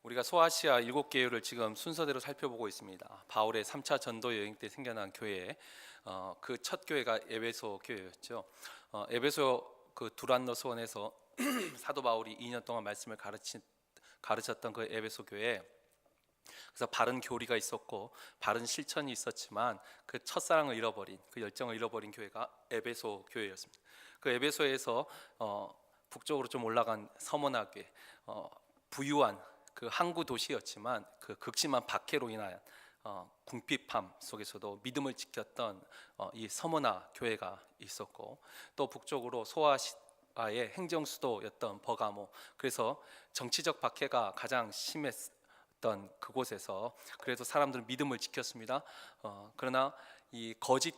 우리가 소아시아 7개교를 지금 순서대로 살펴보고 있습니다. 바울의 3차 전도 여행 때 생겨난 교회, 그 첫 교회가 에베소 교회였죠. 에베소 그 두란노스원에서 사도 바울이 2년 동안 말씀을 가르쳤던 그 에베소 교회, 그래서 바른 교리가 있었고 바른 실천이 있었지만 그 첫사랑을 잃어버린, 그 열정을 잃어버린 교회가 에베소 교회였습니다. 그 에베소에서 북쪽으로 좀 올라간 서머나 교회, 부유한 그 항구 도시였지만 그 극심한 박해로 인한 궁핍함 속에서도 믿음을 지켰던 이 서머나 교회가 있었고, 또 북쪽으로 소아시아의 행정 수도였던 버가모, 그래서 정치적 박해가 가장 심했던 그곳에서 그래도 사람들은 믿음을 지켰습니다. 그러나 이 거짓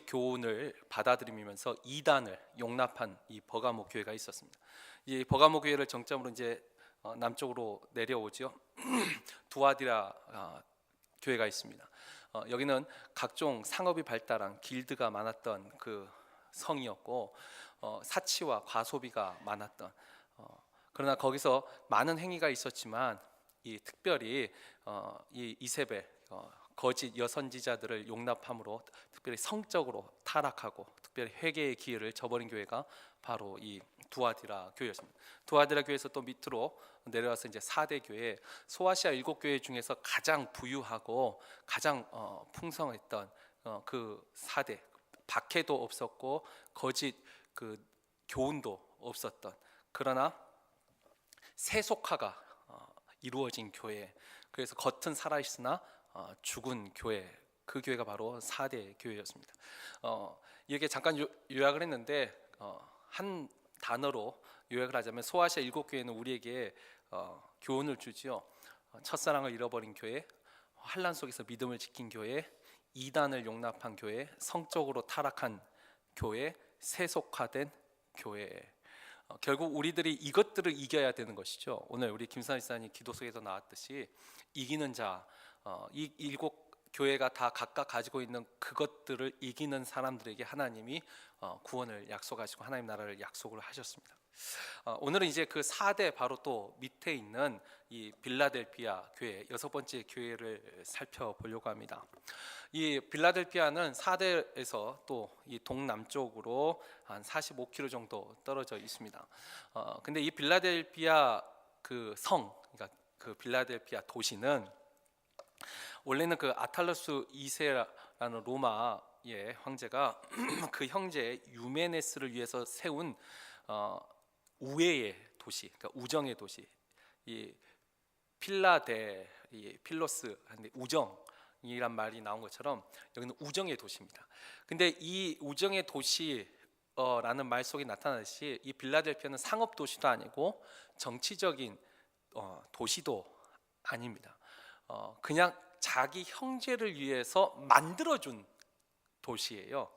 교훈을 받아들이면서 이단을 용납한 이 버가모 교회가 있었습니다. 이 버가모 교회를 정점으로 이제 남쪽으로 내려오죠. 두아디라 교회가 있습니다. 여기는 각종 상업이 발달한 길드가 많았던 그 성이었고, 사치와 과소비가 많았던, 그러나 거기서 많은 행위가 있었지만 특별히 이 이세벨, 거짓 여선지자들을 용납함으로 특별히 성적으로 타락하고 특별히 회개의 기회를 저버린 교회가 바로 이 두아디라 교회였습니다. 두아디라 교회에서 또 밑으로 내려와서 이제 4대 교회, 소아시아 7교회 중에서 가장 부유하고 가장 풍성했던 그 4대, 박해도 없었고 거짓 그 교훈도 없었던, 그러나 세속화가 이루어진 교회, 그래서 겉은 살아있으나 죽은 교회, 그 교회가 바로 4대 교회였습니다. 이렇게 잠깐 요약을 했는데 한 단어로 요약을 하자면 소아시아 7교회는 우리에게 교훈을 주지요. 첫사랑을 잃어버린 교회, 환난 속에서 믿음을 지킨 교회, 이단을 용납한 교회, 성적으로 타락한 교회, 세속화된 교회. 결국 우리들이 이것들을 이겨야 되는 것이죠. 오늘 우리 김선희 사님 기도 속에서 나왔듯이 이기는 자, 이 7교회가 다 각각 가지고 있는 그것들을 이기는 사람들에게 하나님이 구원을 약속하시고 하나님 나라를 약속을 하셨습니다. 오늘은 이제 그 4대 바로 또 밑에 있는 이 빌라델피아 교회, 6번째 교회를 살펴보려고 합니다. 이 빌라델피아는 4대에서 또 이 동남쪽으로 한 45km 정도 떨어져 있습니다. 근데 이 빌라델피아 그 그러니까 그 빌라델피아 도시는 원래는 그 아탈러스 2세라는 로마의 황제가 그 형제 유메네스를 위해서 세운 우애의 도시, 그러니까 우정의 도시, 이 필로스, 우정이란 말이 나온 것처럼 여기는 우정의 도시입니다. 근데 이 우정의 도시라는 말 속에 나타나듯이 이 빌라델피아는 상업 도시도 아니고 정치적인 도시도 아닙니다. 그냥 자기 형제를 위해서 만들어준 도시예요.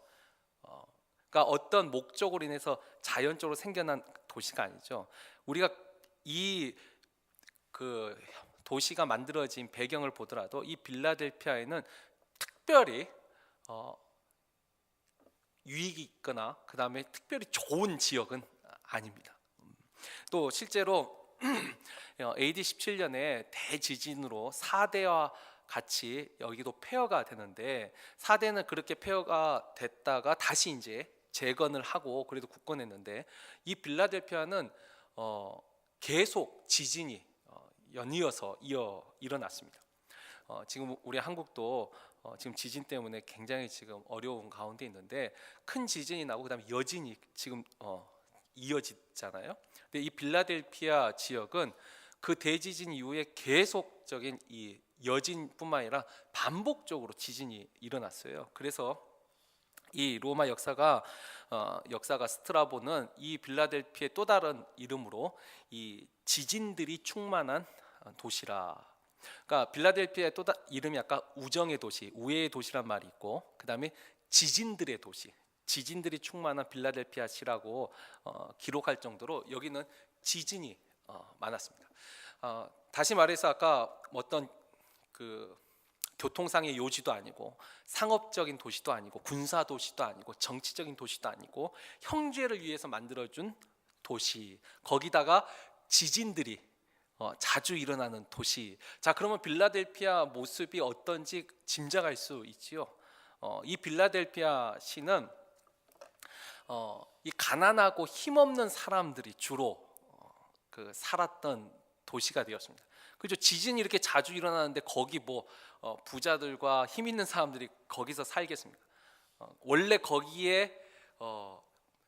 그러니까 어떤 목적으로 인해서 자연적으로 생겨난 도시가 아니죠. 우리가 이 그 도시가 만들어진 배경을 보더라도 이 빌라델피아에는 특별히 유익이 있거나 그 다음에 특별히 좋은 지역은 아닙니다. 또 실제로 AD 17년에 대지진으로 4대와 같이 여기도 폐허가 되는데, 4대는 그렇게 폐허가 됐다가 다시 이제 재건을 하고 그래도 굳건했는데, 이 빌라델피아는 계속 지진이 연이어서 일어났습니다. 지금 우리 한국도 지금 지진 때문에 굉장히 지금 어려운 가운데 있는데, 큰 지진이 나고 그다음에 여진이 지금 이어지잖아요. 근데 이 빌라델피아 지역은 그 대지진 이후에 계속적인 이 여진뿐만 아니라 반복적으로 지진이 일어났어요. 그래서 이 로마 역사가 스트라보는 이 빌라델피아의 또 다른 이름으로 이 지진들이 충만한 도시라. 그러니까 빌라델피아의 또 이름이 아까 우정의 도시, 우애의 도시란 말이 있고, 그 다음에 지진들의 도시, 지진들이 충만한 빌라델피아시라고 기록할 정도로 여기는 지진이 많았습니다. 다시 말해서 아까 어떤 그 교통상의 요지도 아니고 상업적인 도시도 아니고 군사 도시도 아니고 정치적인 도시도 아니고 형제를 위해서 만들어준 도시, 거기다가 지진들이 자주 일어나는 도시. 자, 그러면 빌라델피아 모습이 어떤지 짐작할 수 있지요. 이 빌라델피아 시는 이 가난하고 힘없는 사람들이 주로 그 살았던 도시가 되었습니다. 그죠? 지진이 이렇게 자주 일어나는데 거기 뭐 부자들과 힘 있는 사람들이 거기서 살겠습니까? 원래 거기에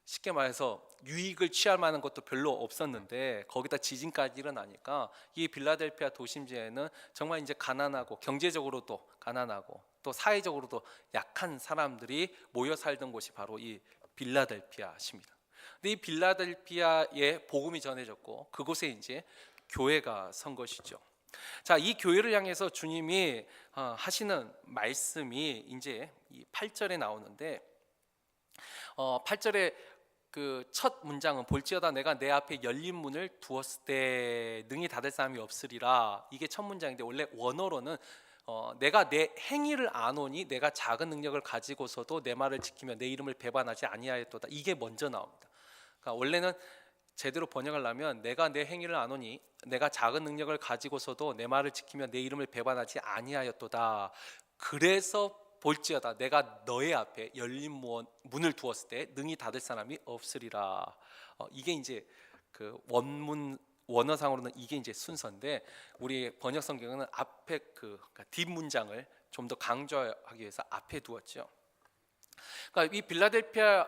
쉽게 말해서 유익을 취할 만한 것도 별로 없었는데 거기다 지진까지 일어나니까 이 빌라델피아 도심지에는 정말 이제 가난하고 경제적으로도 가난하고 또 사회적으로도 약한 사람들이 모여 살던 곳이 바로 이 빌라델피아입니다. 근데 이 빌라델피아에 복음이 전해졌고 그곳에 이제 교회가 선 것이죠. 자, 이 교회를 향해서 주님이 하시는 말씀이 이제 이 8절에 나오는데 8절에 그 첫 문장은 볼지어다 내가 내 앞에 열린 문을 두었을 때 능히 닫을 사람이 없으리라. 이게 첫 문장인데 원래 원어로는 내가 내 행위를 아노니 내가 작은 능력을 가지고서도 내 말을 지키며 내 이름을 배반하지 아니하였도다. 이게 먼저 나옵니다. 그러니까 원래는 제대로 번역하려면 내가 내 행위를 아노니 내가 작은 능력을 가지고서도 내 말을 지키며 내 이름을 배반하지 아니하였도다. 그래서 볼지어다 내가 너의 앞에 열린 문을 두었을 때 능히 닫을 사람이 없으리라. 이게 이제 그 원어상으로는 이게 이제 순서인데 우리 번역 성경은 앞에 그러니까 뒷문장을 좀 더 강조하기 위해서 앞에 두었죠. 그러니까 이 빌라델피아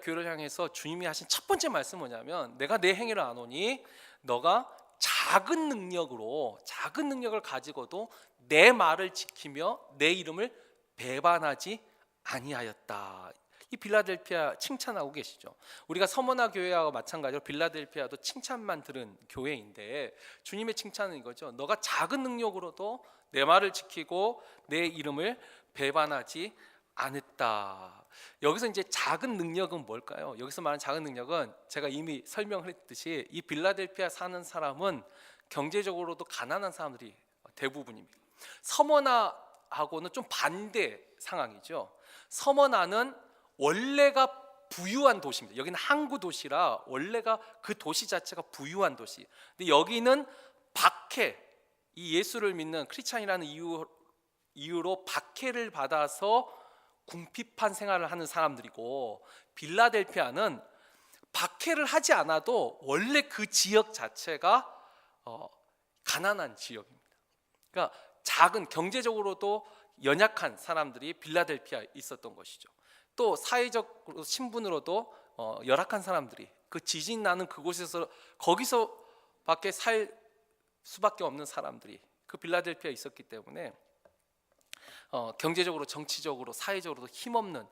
교회를 향해서 주님이 하신 첫 번째 말씀은 뭐냐면 내가 내 행위를 아노니 너가 작은 능력을 가지고도 내 말을 지키며 내 이름을 배반하지 아니하였다. 이 빌라델피아 칭찬하고 계시죠. 우리가 서머나 교회와 마찬가지로 빌라델피아도 칭찬만 들은 교회인데 주님의 칭찬은 이거죠. 너가 작은 능력으로도 내 말을 지키고 내 이름을 배반하지 않았다. 여기서 이제 작은 능력은 뭘까요? 여기서 말하는 작은 능력은 제가 이미 설명했듯이 이 빌라델피아 사는 사람은 경제적으로도 가난한 사람들이 대부분입니다. 서머나하고는 좀 반대 상황이죠. 서머나는 원래가 부유한 도시입니다. 여기는 항구 도시라 원래가 그 도시 자체가 부유한 도시. 근데 여기는 박해, 이 예수를 믿는 크리스찬이라는 이유로 박해를 받아서 궁핍한 생활을 하는 사람들이고 빌라델피아는 박해를 하지 않아도 원래 그 지역 자체가 가난한 지역입니다. 그러니까 작은 경제적으로도 연약한 사람들이 빌라델피아에 있었던 것이죠. 또 사회적 신분으로도 열악한 사람들이 그 지진 나는 그곳에서 거기서밖에 살 수밖에 없는 사람들이 그 빌라델피아에 있었기 때문에 경제적으로 정치적으로 사회적으로도 힘없는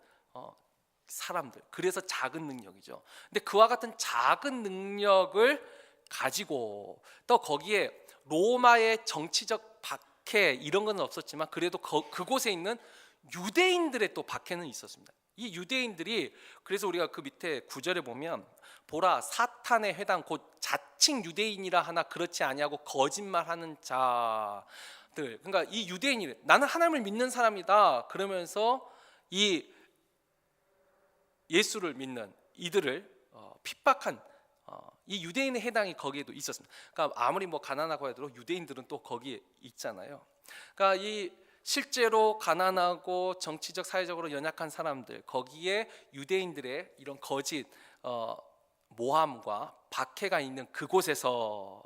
사람들. 그래서 작은 능력이죠. 근데 그와 같은 작은 능력을 가지고 또 거기에 로마의 정치적 박해 이런 건 없었지만 그래도 그곳에 있는 유대인들의 또 박해는 있었습니다. 이 유대인들이 그래서 우리가 그 밑에 9절에 보면 보라 사탄의 회당 곧 자칭 유대인이라 하나 그렇지 아니하고 거짓말하는 자들. 그러니까 이 유대인이 나는 하나님을 믿는 사람이다 그러면서 이 예수를 믿는 이들을 핍박한 이 유대인의 해당이 거기에도 있었습니다. 그러니까 아무리 뭐 가난하고 해도 유대인들은 또 거기에 있잖아요. 그러니까 이 실제로 가난하고 정치적 사회적으로 연약한 사람들 거기에 유대인들의 이런 거짓 모함과 박해가 있는 그곳에서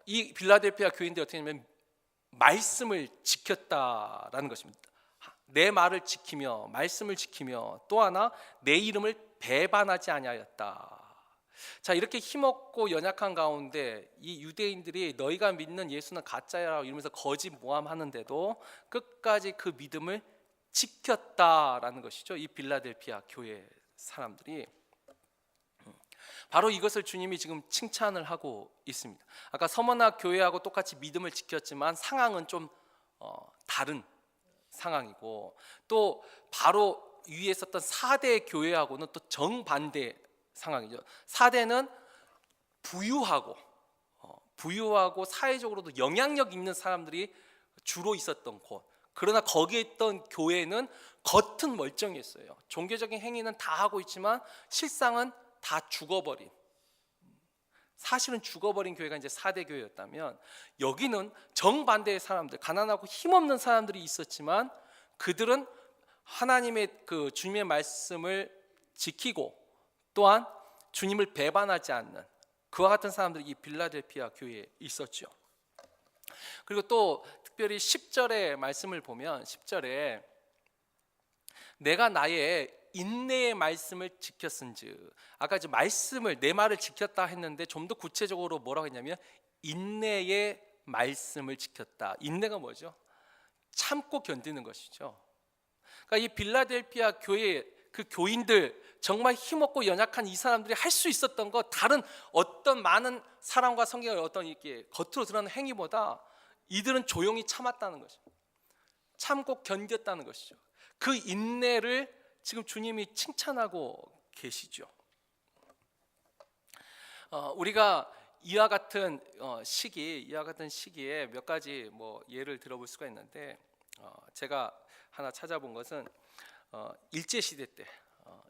이 빌라델피아 교인들이 어떻게 하냐면 말씀을 지켰다라는 것입니다. 내 말을 지키며 말씀을 지키며 또 하나 내 이름을 배반하지 아니하였다. 자, 이렇게 힘없고 연약한 가운데 이 유대인들이 너희가 믿는 예수는 가짜야 이러면서 거짓 모함하는데도 끝까지 그 믿음을 지켰다라는 것이죠. 이 빌라델피아 교회 사람들이 바로 이것을 주님이 지금 칭찬을 하고 있습니다. 아까 서머나 교회하고 똑같이 믿음을 지켰지만 상황은 좀 다른 상황이고 또 바로 위에 있었던 4대 교회하고는 또 정반대 상황이죠. 4대는 부유하고 사회적으로도 영향력 있는 사람들이 주로 있었던 곳. 그러나 거기에 있던 교회는 겉은 멀쩡했어요. 종교적인 행위는 다 하고 있지만 실상은 다 죽어버린. 사실은 죽어버린 교회가 이제 4대 교회였다면, 여기는 정반대의 사람들, 가난하고 힘없는 사람들이 있었지만 그들은 하나님의 그 주님의 말씀을 지키고 또한 주님을 배반하지 않는 그와 같은 사람들이 이 빌라델피아 교회에 있었죠. 그리고 또 특별히 10절의 말씀을 보면 10절에 내가 나의 인내의 말씀을 지켰은즉, 아까 이제 말씀을, 내 말을 지켰다 했는데 좀 더 구체적으로 뭐라고 했냐면 인내의 말씀을 지켰다. 인내가 뭐죠? 참고 견디는 것이죠. 그러니까 이 빌라델피아 교회 그 교인들, 정말 힘없고 연약한 이 사람들이 할 수 있었던 것, 다른 어떤 많은 사랑과 성경의 어떤 이렇게 겉으로 드러나는 행위보다 이들은 조용히 참았다는 것이죠. 참고 견뎠다는 것이죠. 그 인내를 지금 주님이 칭찬하고 계시죠. 우리가 이와 같은 시기에 몇 가지 뭐 예를 들어볼 수가 있는데, 제가 하나 찾아본 것은 일제 시대 때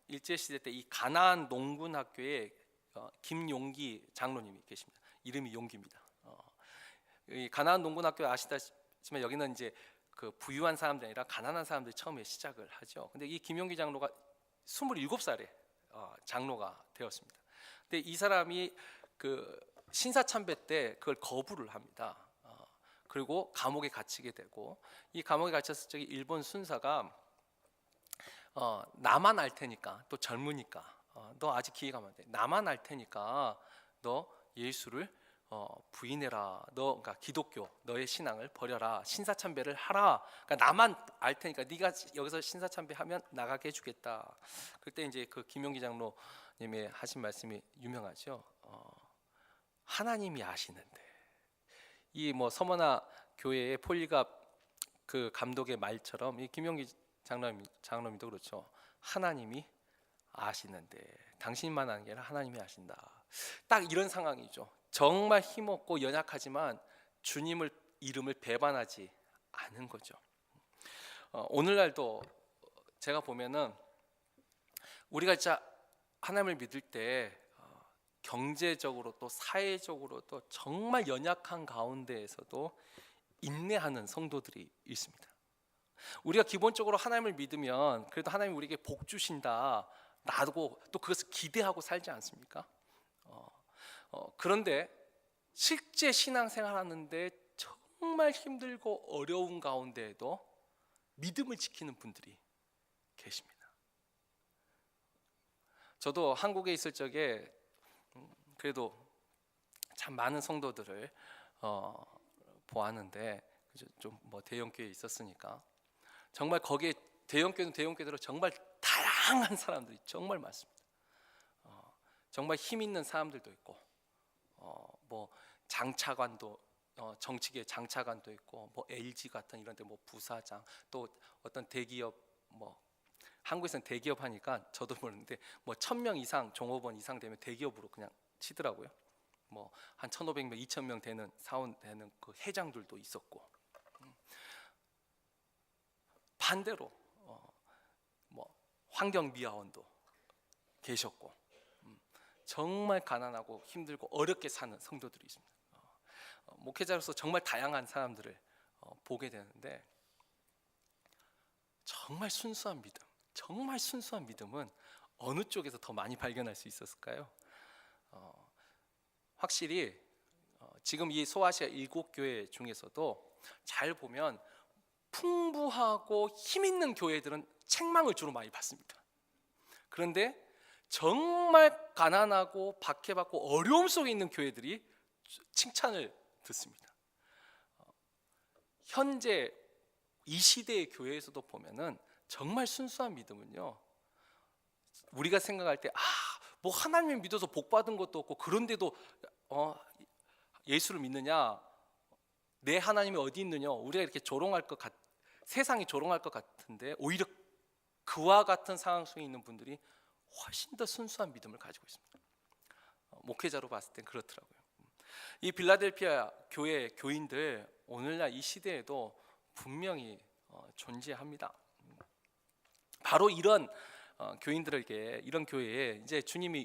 이 가나안 농군학교에 김용기 장로님이 계십니다. 이름이 용기입니다. 이 가나안 농군학교 아시다시피 여기는 이제 그 부유한 사람들이 아니라 가난한 사람들이 처음에 시작을 하죠. 근데 이 김용기 장로가 27살에 장로가 되었습니다. 근데 이 사람이 그 신사참배 때 그걸 거부를 합니다. 그리고 감옥에 갇히게 되고, 이 감옥에 갇혔을 적에 일본 순사가 나만 알 테니까, 또 젊으니까 너 아직 기회가 많대, 나만 알 테니까 너 예수를 부인해라. 너 그러니까 기독교 너의 신앙을 버려라. 신사참배를 하라. 그러니까 나만 알 테니까 네가 여기서 신사참배하면 나가게 해주겠다. 그때 이제 그 김용기 장로님의 하신 말씀이 유명하죠. 하나님이 아시는데, 이 뭐 서머나 교회의 폴리갑 그 감독의 말처럼 이 김용기 장로님도 그렇죠. 하나님이 아시는데, 당신만 아는 게 아니라 하나님이 아신다. 딱 이런 상황이죠. 정말 힘없고 연약하지만 주님을 이름을 배반하지 않은 거죠. 오늘날도 제가 보면은 우리가 진짜 하나님을 믿을 때 경제적으로 또 사회적으로 또 정말 연약한 가운데에서도 인내하는 성도들이 있습니다. 우리가 기본적으로 하나님을 믿으면 그래도 하나님이 우리에게 복 주신다 라고 또 그것을 기대하고 살지 않습니까? 그런데 실제 신앙생활 하는데 정말 힘들고 어려운 가운데에도 믿음을 지키는 분들이 계십니다. 저도 한국에 있을 적에 그래도 참 많은 성도들을 보았는데, 좀 뭐 대형교회에 있었으니까 정말 거기에 대형교회대로 정말 다양한 사람들이 정말 많습니다. 정말 힘 있는 사람들도 있고, 뭐 장차관도 정치계 장차관도 있고, 뭐 LG 같은 이런데 뭐 부사장, 또 어떤 대기업, 뭐 한국에서는 대기업 하니까 저도 모르는데 뭐 1,000명 이상 종업원 이상 되면 대기업으로 그냥 치더라고요. 뭐 한 1,500명, 2,000명 되는 사원 되는 그 회장들도 있었고, 반대로 뭐 환경미화원도 계셨고, 정말 가난하고 힘들고 어렵게 사는 성도들이 있습니다. 목회자로서 정말 다양한 사람들을 보게 되는데, 정말 순수한 믿음은 어느 쪽에서 더 많이 발견할 수 있었을까요? 확실히 지금 이 소아시아 7교회 중에서도 잘 보면 풍부하고 힘 있는 교회들은 책망을 주로 많이 받습니다. 그런데 정말 가난하고 박해받고 어려움 속에 있는 교회들이 칭찬을 듣습니다. 현재 이 시대의 교회에서도 보면은 정말 순수한 믿음은요, 우리가 생각할 때 뭐 하나님을 믿어서 복 받은 것도 없고 그런데도 예수를 믿느냐, 내 하나님이 어디 있느냐, 우리가 이렇게 세상이 조롱할 것 같은데, 오히려 그와 같은 상황 속에 있는 분들이 훨씬 더 순수한 믿음을 가지고 있습니다. 목회자로 봤을 땐 그렇더라고요. 이 빌라델피아 교회 교인들 오늘날 이 시대에도 분명히 존재합니다. 바로 이런 교인들에게, 이런 교회에 이제 주님이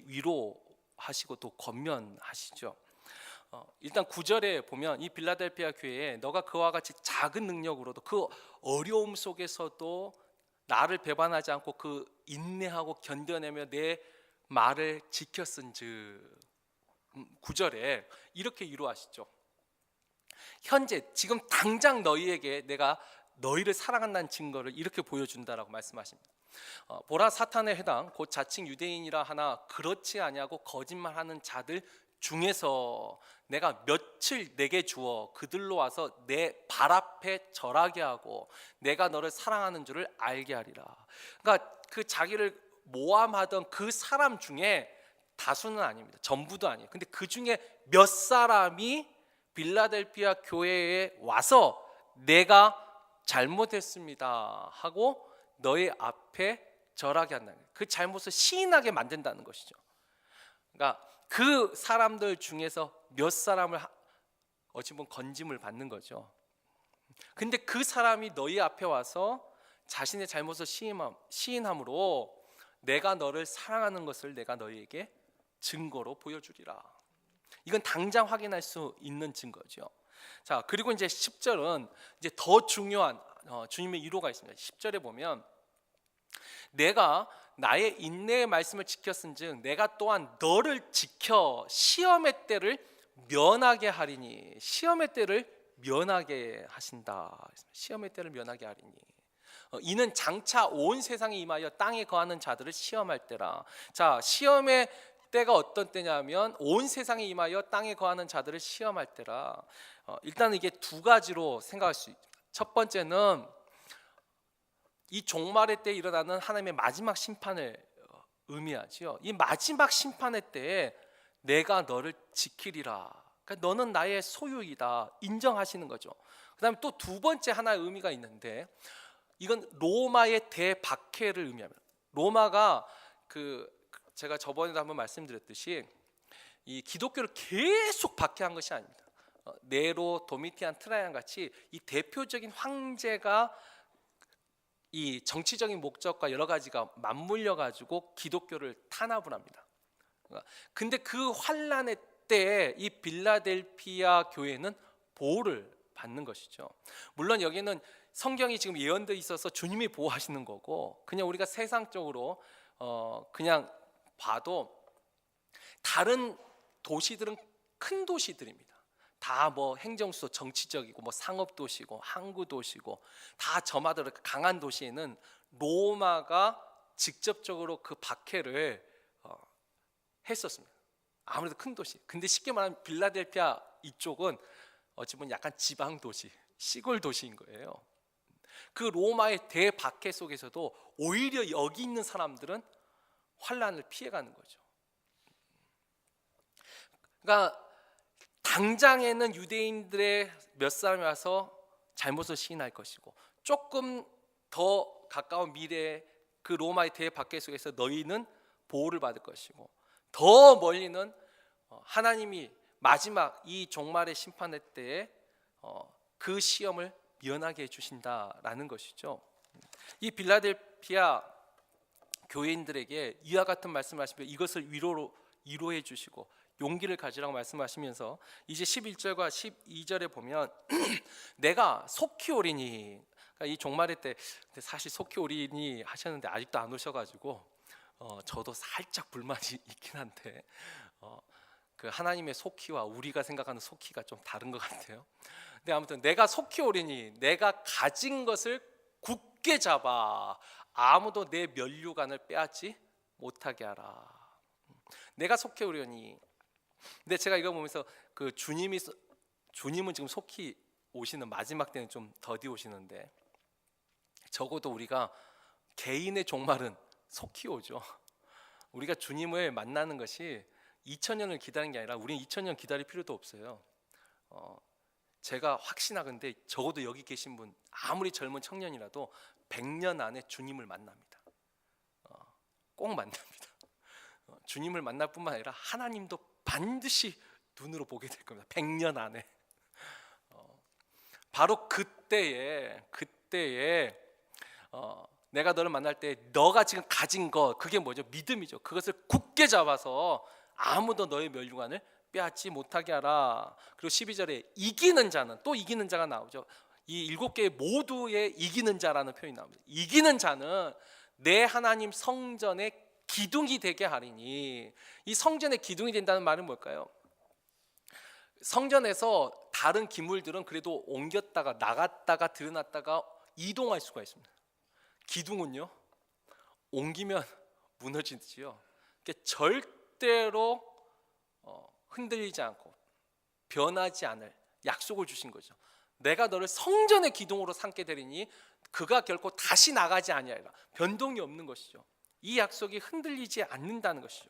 하시고 또 권면하시죠. 일단 9절에 보면 이 빌라델피아 교회에 너가 그와 같이 작은 능력으로도 그 어려움 속에서도 나를 배반하지 않고 그 인내하고 견뎌내며 내 말을 지켰은즉 9절에 이렇게 위로하시죠. 현재 지금 당장 너희에게 내가 너희를 사랑한다는 증거를 이렇게 보여준다라고 말씀하십니다. 보라 사탄의 회당 곧 자칭 유대인이라 하나 그렇지 아니하고 거짓말하는 자들 중에서 내가 며칠 내게 주어 그들로 와서 내 발 앞에 절하게 하고 내가 너를 사랑하는 줄을 알게 하리라. 그러니까 그 자기를 모함하던 그 사람 중에 다수는 아닙니다. 전부도 아니에요. 근데 그 중에 몇 사람이 빌라델피아 교회에 와서 내가 잘못했습니다 하고 너의 앞에 절하게 한다는 거예요. 그 잘못을 시인하게 만든다는 것이죠. 그러니까 그 사람들 중에서 몇 사람을 어찌 보면 건짐을 받는 거죠. 근데 그 사람이 너희 앞에 와서 자신의 잘못을 시인함으로 내가 너를 사랑하는 것을 내가 너희에게 증거로 보여주리라. 이건 당장 확인할 수 있는 증거죠. 자, 그리고 이제 10절은 이제 더 중요한 주님의 위로가 있습니다. 10절에 보면 내가 나의 인내의 말씀을 지켰은즉 내가 또한 너를 지켜 시험의 때를 면하게 하리니. 시험의 때를 면하게 하신다. 시험의 때를 면하게 하리니. 이는 장차 온 세상에 임하여 땅에 거하는 자들을 시험할 때라. 자, 시험의 때가 어떤 때냐면 온 세상에 임하여 땅에 거하는 자들을 시험할 때라. 일단 이게 두 가지로 생각할 수 있죠. 첫 번째는 이 종말의 때 일어나는 하나님의 마지막 심판을 의미하지요. 이 마지막 심판의 때에 내가 너를 지키리라. 그러니까 너는 나의 소유이다 인정하시는 거죠. 그다음에 또 두 번째 하나의 의미가 있는데 이건 로마의 대박해를 의미합니다. 로마가 제가 저번에도 한번 말씀드렸듯이 이 기독교를 계속 박해한 것이 아닙니다. 네로, 도미티안, 트라이안 같이 이 대표적인 황제가 이 정치적인 목적과 여러 가지가 맞물려 가지고 기독교를 탄압을 합니다. 근데 그 환란의 때에 이 빌라델피아 교회는 보호를 받는 것이죠. 물론 여기는 성경이 지금 예언되어 있어서 주님이 보호하시는 거고 그냥 우리가 세상적으로 그냥 봐도 다른 도시들은 큰 도시들입니다. 다 뭐 행정수도 정치적이고 뭐 상업 도시고 항구 도시고 다 저마다 강한 도시에는 로마가 직접적으로 그 박해를 했었습니다. 아무래도 큰 도시. 근데 쉽게 말하면 빌라델피아 이쪽은 어찌 보면 약간 지방 도시, 시골 도시인 거예요. 그 로마의 대박해 속에서도 오히려 여기 있는 사람들은 환란을 피해가는 거죠. 그러니까 당장에는 유대인들의 몇 사람이 와서 잘못을 시인할 것이고 조금 더 가까운 미래에 그 로마의 대박해 속에서 너희는 보호를 받을 것이고 더 멀리는 하나님이 마지막 이 종말의 심판의 때에 그 시험을 면하게 해주신다라는 것이죠. 이 빌라델피아 교인들에게 이와 같은 말씀을 하시며 이것을 위로해 주시고 용기를 가지라고 말씀하시면서 이제 11절과 12절에 보면 내가 속히 오리니. 그러니까 이 종말의 때 사실 속히 오리니 하셨는데 아직도 안 오셔가지고 저도 살짝 불만이 있긴 한데 그 하나님의 속히와 우리가 생각하는 속히가 좀 다른 것 같아요. 근데 아무튼 내가 속히 오리니 내가 가진 것을 굳게 잡아 아무도 내 면류관을 빼앗지 못하게 하라. 내가 속히 오려니. 근데 제가 이거 보면서 그 주님은 지금 속히 오시는 마지막 때는 좀 더디 오시는데 적어도 우리가 개인의 종말은 속히 오죠. 우리가 주님을 만나는 것이 2000년을 기다리는 게 아니라 우리는 2000년 기다릴 필요도 없어요. 제가 확신하건대 적어도 여기 계신 분 아무리 젊은 청년이라도 100년 안에 주님을 만납니다. 꼭 만납니다. 주님을 만날 뿐만 아니라 하나님도 반드시 눈으로 보게 될 겁니다. 100년 안에. 바로 그때에 내가 너를 만날 때 너가 지금 가진 것 그게 뭐죠? 믿음이죠. 그것을 굳게 잡아서 아무도 너의 멸류관을 빼앗지 못하게 하라. 그리고 12절에 이기는 자는, 또 이기는 자가 나오죠. 이 7개 모두의 이기는 자라는 표현이 나옵니다. 이기는 자는 내 하나님 성전의 기둥이 되게 하리니. 이 성전의 기둥이 된다는 말은 뭘까요? 성전에서 다른 기물들은 그래도 옮겼다가 나갔다가 들여놨다가 이동할 수가 있습니다. 기둥은요, 옮기면 무너지지요. 그러니까 절대로 흔들리지 않고 변하지 않을 약속을 주신 거죠. 내가 너를 성전의 기둥으로 삼게 되리니 그가 결코 다시 나가지 아니하리라. 변동이 없는 것이죠. 이 약속이 흔들리지 않는다는 것이죠.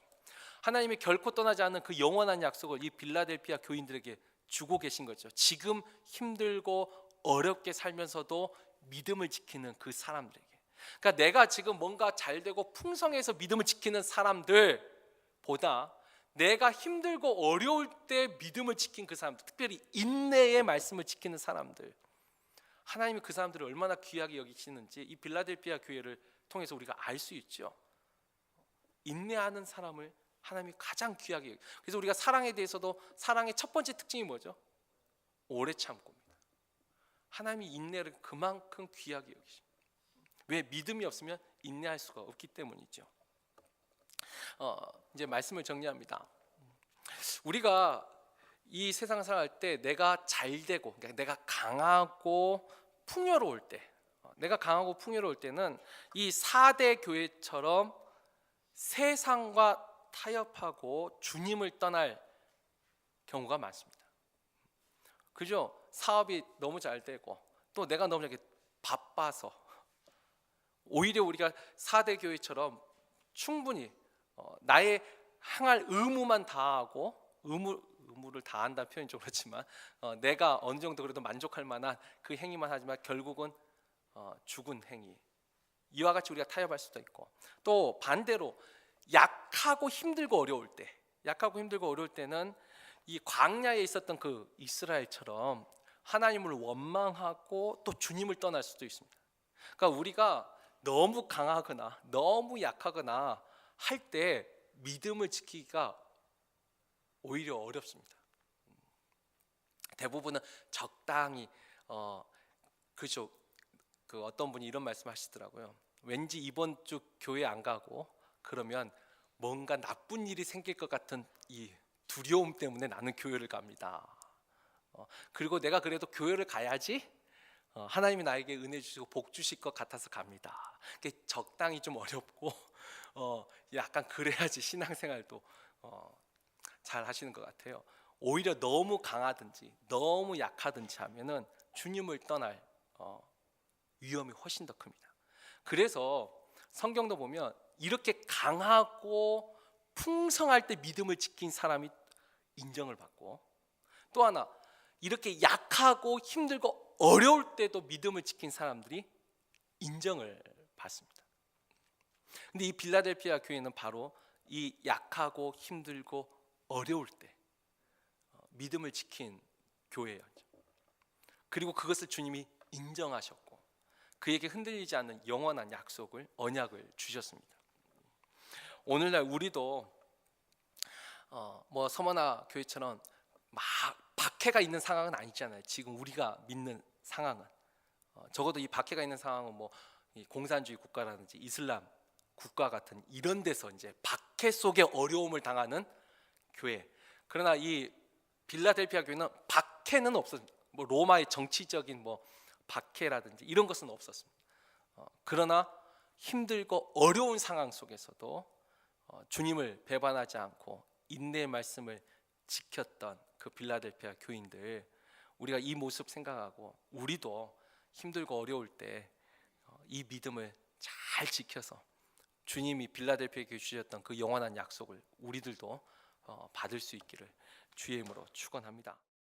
하나님이 결코 떠나지 않는 그 영원한 약속을 이 빌라델피아 교인들에게 주고 계신 거죠. 지금 힘들고 어렵게 살면서도 믿음을 지키는 그 사람들에게. 그러니까 내가 지금 뭔가 잘 되고 풍성해서 믿음을 지키는 사람들보다 내가 힘들고 어려울 때 믿음을 지킨 그 사람들, 특별히 인내의 말씀을 지키는 사람들, 하나님이 그 사람들을 얼마나 귀하게 여기시는지 이 빌라델피아 교회를 통해서 우리가 알 수 있죠. 인내하는 사람을 하나님이 가장 귀하게 여기. 그래서 우리가 사랑에 대해서도 사랑의 첫 번째 특징이 뭐죠? 오래 참고입니다. 하나님이 인내를 그만큼 귀하게 여기십니다. 왜? 믿음이 없으면 인내할 수가 없기 때문이죠. 이제 말씀을 정리합니다. 우리가 이 세상을 살아갈 때 내가 잘 되고, 그러니까 내가 강하고 풍요로울 때, 내가 강하고 풍요로울 때는 이 4대 교회처럼 세상과 타협하고 주님을 떠날 경우가 많습니다. 그죠? 사업이 너무 잘 되고 또 내가 너무 이렇게 바빠서 오히려 우리가 4대 교회처럼 충분히 나의 행할 의무만 다하고 의무를 다한다는 표현이 좀 그렇지만 내가 어느 정도 그래도 만족할 만한 그 행위만 하지만 결국은 죽은 행위, 이와 같이 우리가 타협할 수도 있고, 또 반대로 약하고 힘들고 어려울 때는 이 광야에 있었던 그 이스라엘처럼 하나님을 원망하고 또 주님을 떠날 수도 있습니다. 그러니까 우리가 너무 강하거나 너무 약하거나 할 때 믿음을 지키기가 오히려 어렵습니다. 대부분은 적당히 그죠. 그 어떤 분이 이런 말씀하시더라고요. 왠지 이번 주 교회 안 가고 그러면 뭔가 나쁜 일이 생길 것 같은 이 두려움 때문에 나는 교회를 갑니다. 그리고 내가 그래도 교회를 가야지 하나님이 나에게 은혜 주시고 복 주실 것 같아서 갑니다. 적당히 좀 어렵고 약간 그래야지 신앙생활도 잘 하시는 것 같아요. 오히려 너무 강하든지 너무 약하든지 하면은 주님을 떠날 위험이 훨씬 더 큽니다. 그래서 성경도 보면 이렇게 강하고 풍성할 때 믿음을 지킨 사람이 인정을 받고, 또 하나 이렇게 약하고 힘들고 어려울 때도 믿음을 지킨 사람들이 인정을 받습니다. 근데 이 빌라델피아 교회는 바로 이 약하고 힘들고 어려울 때 믿음을 지킨 교회예요. 그리고 그것을 주님이 인정하셨고 그에게 흔들리지 않는 영원한 약속을, 언약을 주셨습니다. 오늘날 우리도 뭐 서머나 교회처럼 막 박해가 있는 상황은 아니잖아요. 지금 우리가 믿는 상황은 적어도 이 박해가 있는 상황은 뭐 이 공산주의 국가라든지 이슬람 국가 같은 이런 데서 이제 박해 속에 어려움을 당하는 교회. 그러나 이 빌라델피아 교회는 박해는 없었습니다. 뭐 로마의 정치적인 뭐 박해라든지 이런 것은 없었습니다. 그러나 힘들고 어려운 상황 속에서도 주님을 배반하지 않고 인내의 말씀을 지켰던 그 빌라델피아 교인들, 우리가 이 모습 생각하고 우리도 힘들고 어려울 때 이 믿음을 잘 지켜서 주님이 빌라델피아에게 주셨던 그 영원한 약속을 우리들도 받을 수 있기를 주의 이름으로 축원합니다.